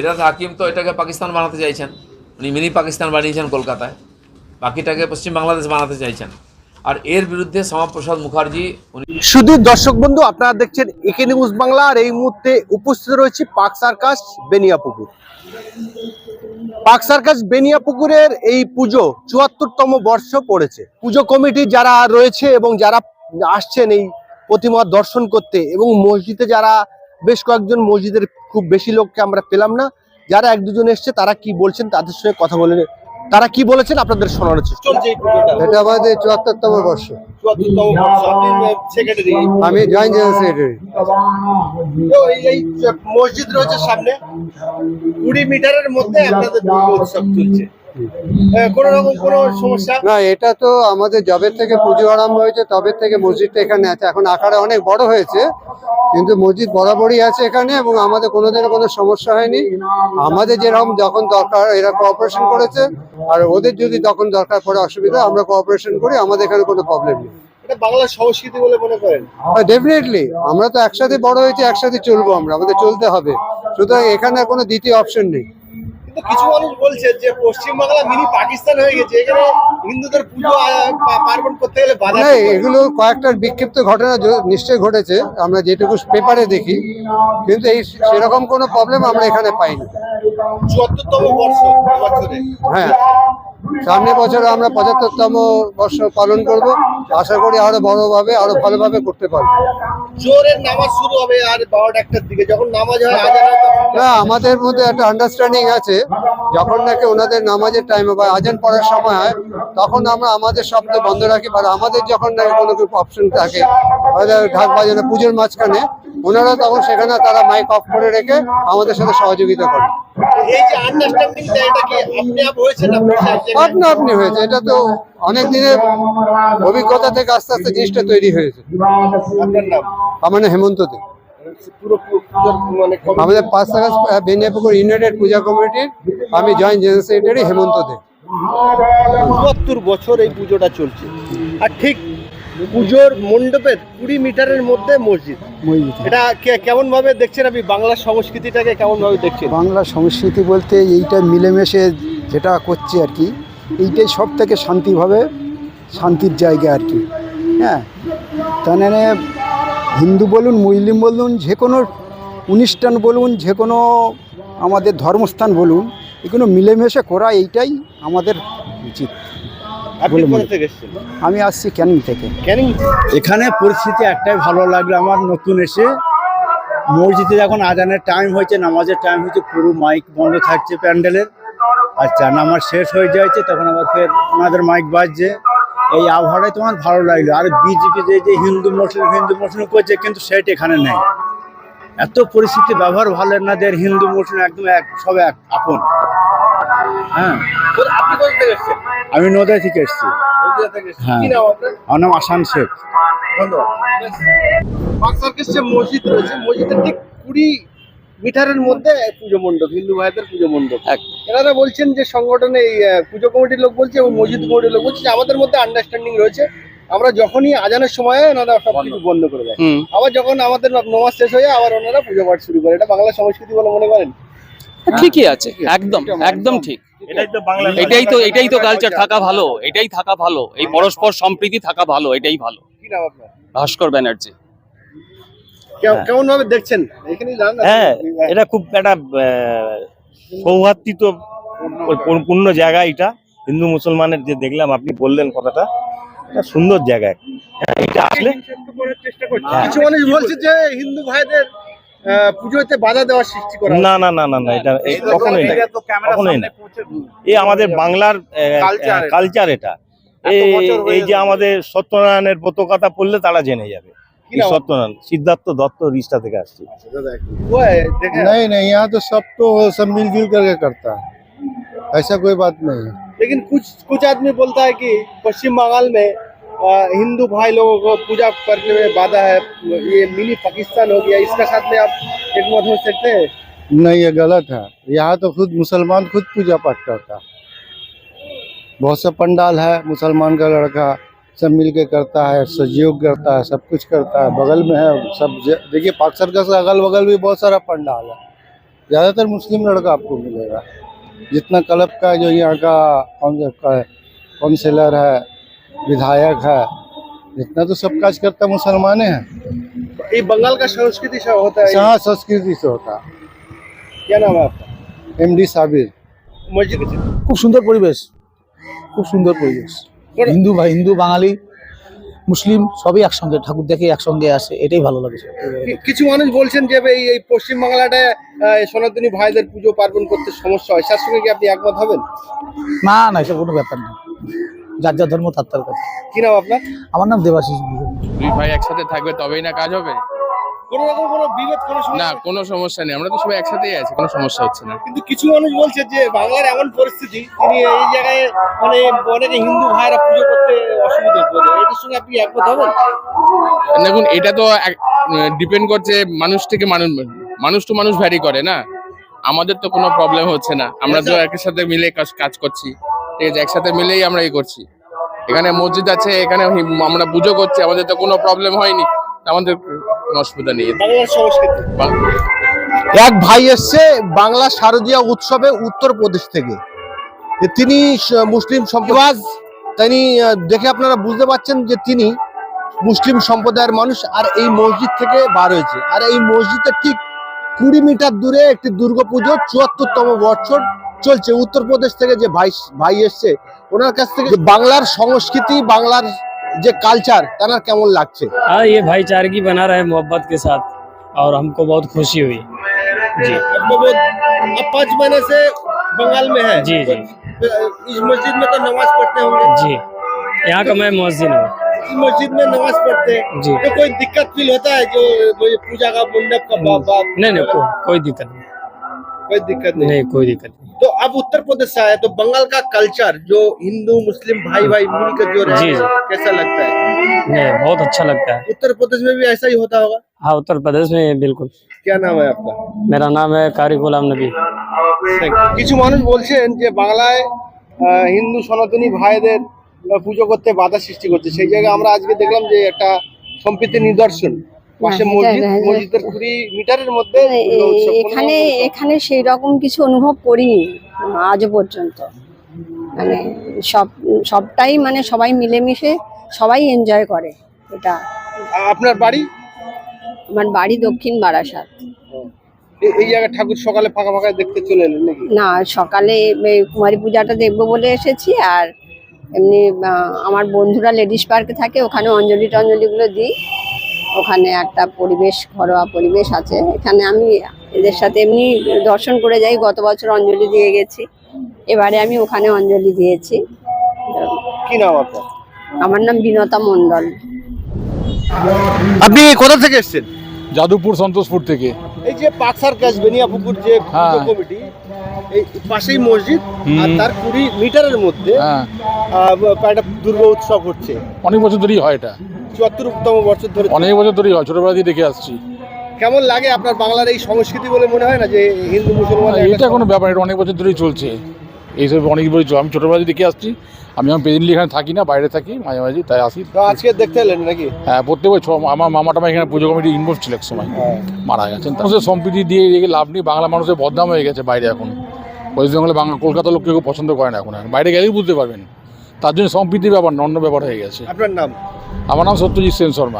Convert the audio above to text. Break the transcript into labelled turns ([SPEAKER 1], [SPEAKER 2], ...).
[SPEAKER 1] ফিরহাদ হাকিম তো এটাকে পাকিস্তান বানাতে চাইছেন, উনি মিনি পাকিস্তান বানিয়েছেন কলকাতায়, বাকিটাকে পশ্চিম বাংলাদেশ বানাতে চাইছেন। আর এর বিরুদ্ধে শ্যামাপ্রসাদ মুখার্জি উনি।
[SPEAKER 2] শুধু দর্শক বন্ধু, আপনারা দেখছেন একে নিউজ বাংলা। আর এই মুহূর্তে উপস্থিত রয়েছে park circus Beniapukur. Park circus বেনিয়াপুকুরের এই পুজো ৭৪তম বর্ষ পড়েছে। পুজো কমিটি যারা রয়েছে এবং যারা আসছেন এই প্রতিমা দর্শন করতে, এবং মসজিদে যারা বেশ কয়েকজন, মসজিদের খুব বেশি লোককে আমরা পেলাম না, যারা এক দুজন এসছে তারা কি বলছেন তাদের সঙ্গে কথা বলে, তারা কি বলেছেন আপনাদের শোনানোর চেষ্টা করছি।
[SPEAKER 3] এটা আমাদের ৭৪তম বর্ষ।
[SPEAKER 2] ৭৪তম বর্ষ। আপনি সেক্রেটারি?
[SPEAKER 3] আমি জয়েন্ট জেনারেল সেক্রেটারি।
[SPEAKER 2] এই মসজিদ রয়েছে সামনে, ২০ মিটারের মধ্যে আপনাদের দুর্গা উৎসব চলছে, কোন রকম কোনো সমস্যা
[SPEAKER 3] না, এটা তো আমাদের যবে থেকে পুজো আরম্ভ হয়েছে তবে থেকে মসজিদটা এখানে আছে। এখন আকারে অনেক বড় হয়েছে, কিন্তু মসজিদ বরাবরই আছে এখানে, এবং আমাদের কোনোদিনও কোনো সমস্যা হয়নি। আমাদের যেরকম যখন দরকার এরা কোঅপারেশন করেছে, আর ওদের যদি তখন দরকার পড়ে অসুবিধা আমরা কোঅপারেশন করি, আমাদের এখানে কোনো প্রবলেম নেই।
[SPEAKER 2] এটা বাংলা সংস্কৃতি বলে মনে করেন?
[SPEAKER 3] ডেফিনেটলি, আমরা তো একসাথে বড় হয়েছি, একসাথে চলবো, আমাদের চলতে হবে। সুতরাং এখানে কোনো দ্বিতীয় অপশন নেই।
[SPEAKER 2] কিন্তু কিছু মানুষ বলছে যে পশ্চিমবাংলা মিনি পাকিস্তান হয়ে গেছে, এখানে হিন্দুদের পুজো পার্বণ করতে গেলে বাধা।
[SPEAKER 3] না, এগুলো কয়েকটা বিক্ষিপ্ত ঘটনা নিশ্চয়ই ঘটেছে, আমরা যেটুকু পেপারে দেখি, কিন্তু এই সেরকম কোনো প্রবলেম আমরা এখানে পাইনি।
[SPEAKER 2] ৭৪তম বর্ষ বছরে।
[SPEAKER 3] হ্যাঁ, সামনের বছর আমরা ৭৫তম বর্ষ পালন করব। আশা করি আরো বড়ভাবে আরো ভালোভাবে করতে পারবো।
[SPEAKER 2] জোরের নামাজ শুরু হবে আর ১২টার দিকে, যখন নামাজ হয় আজান হয় তখন।
[SPEAKER 3] না, আমাদের মধ্যে একটা আন্ডারস্ট্যান্ডিং আছে, যখন নাকি ওনাদের নামাজের টাইম বা আজান পড়ার সময় হয় তখন আমরা আমাদের শব্দ বন্ধ রাখি, বা আমাদের যখন নাকি কোনো কিছু অপশন থাকে ঢাক বাজানো পুজোর মাঝখানে, ওনারা তখন সেখানে তারা মাইক অফ করে রেখে আমাদের সাথে সহযোগিতা করে।
[SPEAKER 2] এই যে আন্ডারস্ট্যান্ডিংটা, এটা কি আপনি হয়েছে না
[SPEAKER 3] আপনা আপনি হয়েছে? এটা তো অনেক দিনের অভিজ্ঞতা থেকে আস্তে আস্তে জিনিসটা তৈরি হয়েছে।
[SPEAKER 2] আপনার নাম?
[SPEAKER 3] আমার নাম হেমন্ত দে।
[SPEAKER 2] পুরো মানে
[SPEAKER 3] আমাদের পাঁচ সার্কাস বেনিয়াপুকুর ইউনাইটেড পূজা কমিটির আমি জয়েন্ট জেনারেল সেক্রেটারি হেমন্ত দে।
[SPEAKER 2] ৭৪ বছর এই পুজোটা চলছে, আর ঠিক পুজোর মণ্ডপের ২০ মিটারের মধ্যে মসজিদ। এটা কেমন ভাবে দেখছেন আপনি? বাংলা সংস্কৃতিটাকে কেমন ভাবে দেখছেন?
[SPEAKER 4] বাংলা সংস্কৃতি বলতে এইটা মিলেমিশে যেটা করছে আর কি, এইটাই সব থেকে শান্তির জায়গা আর কি। হ্যাঁ, তাহলে হিন্দু বলুন, মুসলিম বলুন, যে কোনো অনুষ্ঠান বলুন, যে কোনো আমাদের ধর্মস্থান বলুন, এগুলো মিলেমিশে করা এইটাই আমাদের উচিত।
[SPEAKER 2] আপনি কোথা থেকে এসেছেন?
[SPEAKER 4] আমি আসছি ক্যানিং থেকে।
[SPEAKER 2] ক্যানিং।
[SPEAKER 5] এখানে পরিস্থিতি একটাই ভালো লাগলো আমার, নতুন এসে মসজিদে যখন আজানের টাইম হয়েছে, নামাজের টাইম হয়েছে, পুরো মাইক বন্ধ থাকছে প্যান্ডেলের। আচ্ছা, নামাজ শেষ হয়ে যাচ্ছে তখন আবার ফের ওনাদের মাইক বাজছে। এই আবহাওয়াটাই তোমার ভালো লাগলো। আর বিজেপি যে হিন্দু মুসলিম করছে, কিন্তু সেটা এখানে নেই। এত পরিস্থিতি ব্যবহার ভালো, এনাদের হিন্দু মুসলিম একদম সব এক আপন। হ্যাঁ,
[SPEAKER 2] আপনি কোথা থেকে এসেছেন?
[SPEAKER 5] আমি নদিয়া থেকে এসেছি। হ্যাঁ,
[SPEAKER 2] কি নাম আপনার?
[SPEAKER 5] আমার নাম আসান শেখ।
[SPEAKER 2] ধন্যবাদ। পার্ক সার্কাস যে মসজিদ রয়েছে, মসজিদের ঠিক ২০ মিটারের মধ্যে পুজো মণ্ডপ, হিন্দু ভাইদের পুজো মণ্ডপ। এনারা বলছেন যে সংগঠনে এই পুজো কমিটির লোক বলছে এবং মসজিদ কমিটির লোক বলছে যে আমাদের মধ্যে আন্ডারস্ট্যান্ডিং রয়েছে, আমরা যখনই আজানের সময় ওনারা সবকিছু বন্ধ করে দেয়, আবার যখন আমাদের নামাজ শেষ হয়ে আবার ওনারা পুজো পাঠ শুরু করে। এটা বাংলা সংস্কৃতি বলে মনে করেন?
[SPEAKER 6] ঠিকই আছে, একদম ঠিক। এটাই তো কালচার থাকা ভালো, এটাই থাকা ভালো, এই পরস্পর সম্প্রীতি থাকা ভালো, এটাই ভালো।
[SPEAKER 2] কি নাম আপনার?
[SPEAKER 6] ভাস্কর ব্যানার্জি।
[SPEAKER 2] কেমন ভাবে দেখছেন এখানে?
[SPEAKER 7] হ্যাঁ, এটা খুব একটা সৌহার্দ্যিত পূর্ণ জায়গা। এটা হিন্দু মুসলমানের যে দেখলাম, আপনি বললেন কথাটা, এটা সুন্দর জায়গা। এটা আসলে
[SPEAKER 2] কিছু মানুষ বলছে যে হিন্দু ভাইদের পুজোতে বাধা দেওয়ার সৃষ্টি করা।
[SPEAKER 7] না, এটা কখনোই না। এই আমাদের বাংলার কালচার। এটা এই যে আমাদের সত্যনারায়ণের পতাকাটা পড়লে তারা জেনে যাবে সত্যনারায়ণ সিদ্ধার্থ দত্ত রিষ্টা থেকে আসছে।
[SPEAKER 3] नहीं, यहाँ तो सब मिलजुल करके करता है, ऐसा कोई बात नहीं है।
[SPEAKER 2] लेकिन कुछ आदमी बोलता है कि पश्चिम बंगाल में हिंदू भाई लोगों को पूजा करने में बाधा है, ये मिनी पाकिस्तान हो गया, इसका साथ में आप एकमत हो सकते हैं?
[SPEAKER 3] नहीं, ये गलत है। यहाँ तो खुद मुसलमान खुद पूजा पाठ करता है, बहुत सा पंडाल है, मुसलमान का लड़का सब मिलके करता है, सहयोग करता है, सब कुछ करता है, बगल में है सब। देखिए पार्क सर्कस के अगल बगल भी बहुत सारा पंडाल है, ज़्यादातर मुस्लिम लड़का आपको मिलेगा। जितना क्लब का जो यहाँ का काउंसिलर है, विधायक है, जितना तो सब काज करता मुसलमान है।
[SPEAKER 2] ये बंगाल का संस्कृति से होता है।
[SPEAKER 3] हाँ, संस्कृति से होता है।
[SPEAKER 2] क्या नाम है आपका?
[SPEAKER 3] एमडी साबिर।
[SPEAKER 2] मस्जिद
[SPEAKER 8] খুব সুন্দর পরিবেশ, খুব সুন্দর পরিবেশ। হিন্দু ভাই, হিন্দু বাঙালি মুসলিম সবই একসঙ্গে ঠাকুর দেখে একসঙ্গে আসে, এটাই ভালো লাগে।
[SPEAKER 2] কিছু মানুষ বলছেন যে এই পশ্চিম বাংলাটায় সনাতনী ভাইদের পুজো পার্বণ করতে সমস্যা হয়, তার সঙ্গে কি আপনি একমত হবেন?
[SPEAKER 8] না না, এটা কোনো ব্যাপার না, যার যার ধর্ম তার তার কাছে।
[SPEAKER 2] কি নাম আপনার?
[SPEAKER 8] আমার নাম দেবাশিস বিজন।
[SPEAKER 9] দুই ভাই একসাথে থাকবে তবেই না কাজ হবে।
[SPEAKER 2] কোনো রকম কোনো বিভেদ, কোনো
[SPEAKER 9] না,
[SPEAKER 2] সমস্যা?
[SPEAKER 9] কোনো সমস্যা নেই, আমরা তো সবাই একসাথেই আছি, কোনো সমস্যা হচ্ছে না।
[SPEAKER 2] কিন্তু কিছু মানুষ বলছে যে বাংলার এমন পরিস্থিতি, তিনি এই জায়গায় মানে অনেকে হিন্দু ভাইরা পুজো করতে অসুবিধা করে, এটার সঙ্গে আপনি একমত হবেন?
[SPEAKER 9] দেখুন, এটা তো ডিপেন্ড করছে মানুষ থেকে মানুষ, মানুষ টু মানুষ ভ্যারি করে না। আমাদের তো কোনো প্রবলেম হচ্ছে না, আমরা তো একসাথে মিলে কাজ করছি, ঠিক আছে, একসাথে মিলেই আমরা এই করছি। এখানে মসজিদ আছে, এখানে আমরা পুজো করছি, আমাদের তো কোনো প্রবলেম হয়নি, আমাদের কোনো অসুবিধা নেই।
[SPEAKER 2] বাংলার সংস্কৃতি। এক ভাই এসছে বাংলা শারদীয়া উৎসবে উত্তরপ্রদেশ থেকে। তিনি মুসলিম সম্প্রদায়, তিনি দেখে আপনারা বুঝতে পারছেন যে তিনি মুসলিম সম্প্রদায়ের মানুষ, আর এই মসজিদ থেকে বার হয়েছে। আর এই মসজিদের ঠিক 20 মিটার দূরে একটি দুর্গাপুজো 74তম বছর চলছে। উত্তরপ্রদেশ থেকে যে ভাই এসছে, ওনার কাছ থেকে বাংলার সংস্কৃতি, বাংলার যে কালচার, তার কেমন লাগছে?
[SPEAKER 10] हाँ, ये भाईचारगी बना रहे मोहब्बत के साथ और हमको बहुत खुशी हुई जी।
[SPEAKER 2] आप 5 महीने से बंगाल में है?
[SPEAKER 10] जी जी
[SPEAKER 2] इस मस्जिद में तो नमाज पढ़ते होंगे?
[SPEAKER 10] जी, यहाँ का मैं मौजिन हूँ
[SPEAKER 2] इस मस्जिद में नमाज पढ़ते हैं
[SPEAKER 10] जी।
[SPEAKER 2] तो कोई दिक्कत फील होता है जो पूजा का मंडप का बात?
[SPEAKER 10] नहीं नहीं, कोई दिक्कत नहीं,
[SPEAKER 2] कोई दिक्कत नहीं।
[SPEAKER 10] कोई दिक्कत नहीं।
[SPEAKER 2] तो अब उत्तर प्रदेश से आए तो बंगाल का कल्चर जो हिंदू मुस्लिम भाई मिलकर जो रहे
[SPEAKER 10] जी,
[SPEAKER 2] हैं,
[SPEAKER 10] जी।
[SPEAKER 2] कैसा लगता है?
[SPEAKER 10] नहीं, बहुत अच्छा लगता है।
[SPEAKER 2] उत्तर प्रदेश में भी ऐसा ही होता होगा?
[SPEAKER 10] हाँ, उत्तर प्रदेश में बिल्कुल।
[SPEAKER 2] क्या नाम है आपका?
[SPEAKER 10] मेरा नाम है कारी गुलाम नबी।
[SPEAKER 2] কিছু মানুষ বলছেন যে বাংলায় হিন্দু সনাতনী ভাইদের পুজো করতে বাধা সৃষ্টি করছে, সেই জায়গায় আমরা আজকে দেখলাম যে একটা সম্প্রীতির নিদর্শন। পাশে মসজিদের 20 মিটারের মধ্যে পুজো উৎসব।
[SPEAKER 11] এখানে সেই রকম কিছু অনুভব করিনি আজও পর্যন্ত। মানে সবটাই মানে সবাই মিলেমিশে সবাই এনজয় করে এটা।
[SPEAKER 2] আপনার বাড়ি?
[SPEAKER 11] আমার বাড়ি দক্ষিণ বারাসাত।
[SPEAKER 2] এই জায়গায় ঠাকুর সকালে ফাঁকা ফাঁকা দেখতে চলে এলেন নাকি?
[SPEAKER 11] না, সকালে এই কুমারী পূজাটা দেখবো বলে এসেছি, আর এমনি আমার বন্ধুরা লেডিস পার্কে থাকে, ওখানে অঞ্জলিগুলো দিই। ওখানে একটা পরিবেশ, ঘরোয়া পরিবেশ আছে, এখানে আমি এদের সাথে এমনি দর্শন করে যাই। গত বছর অঞ্জলি দিয়ে গেছি, এবারে আমি ওখানে অঞ্জলি দিয়েছি।
[SPEAKER 2] কি নাম আপনার?
[SPEAKER 11] আমার নাম বিনতা মণ্ডল।
[SPEAKER 2] আপনি কোথা থেকে এসেছেন?
[SPEAKER 5] যাদবপুর সন্তোষপুর থেকে।
[SPEAKER 2] এই যে পাকসার কাজ বেনিয়াপুকুর যে পুজো কমিটি, এই পাশেই মসজিদ, আর তার 20 মিটারের মধ্যে একটা দুর্গা উৎসব হচ্ছে।
[SPEAKER 5] অনেক বছর ধরেই হয় এটা,
[SPEAKER 2] 74তম বছর ধরে।
[SPEAKER 5] অনেক বছর ধরেই হয়, ছোটবেলা দিয়ে দেখে আসছি।
[SPEAKER 2] কেমন লাগে আপনার বাংলার এই সংস্কৃতি বলে মনে হয় না যে হিন্দু মুসলমান?
[SPEAKER 5] এটা কোনো ব্যাপার, এটা অনেক বছর ধরেই চলছে, এইসব অনেক বছর চলছে। আমি ছোটবেলা দিয়ে দেখে আসছি। আমি আমার প্রেজেন্টলি এখানে থাকি না, বাইরে থাকি মাঝে মাঝে, তাই আসি।
[SPEAKER 2] তো আজকে দেখতে এলেন নাকি?
[SPEAKER 5] হ্যাঁ, প্রত্যেক বছর আমার মামা টামা এখানে পুজো কমিটি ইনভলভ ছিল এক সময়, মারা গেছেন। মানুষের সম্প্রীতি দিয়ে লাভ নেই, বাংলা মানুষের বদনাম হয়ে গেছে বাইরে এখন। ওয়েস্ট বেঙ্গলে কলকাতার লোক কেউ পছন্দ করে না এখন, বাইরে গেলেই বুঝতে পারবেন। তার জন্য সম্প্রীতির ব্যাপার না, অন্য ব্যাপার হয়ে গেছে।
[SPEAKER 2] আপনার নাম?
[SPEAKER 5] আমার নাম সত্যজিৎ সেন শর্মা।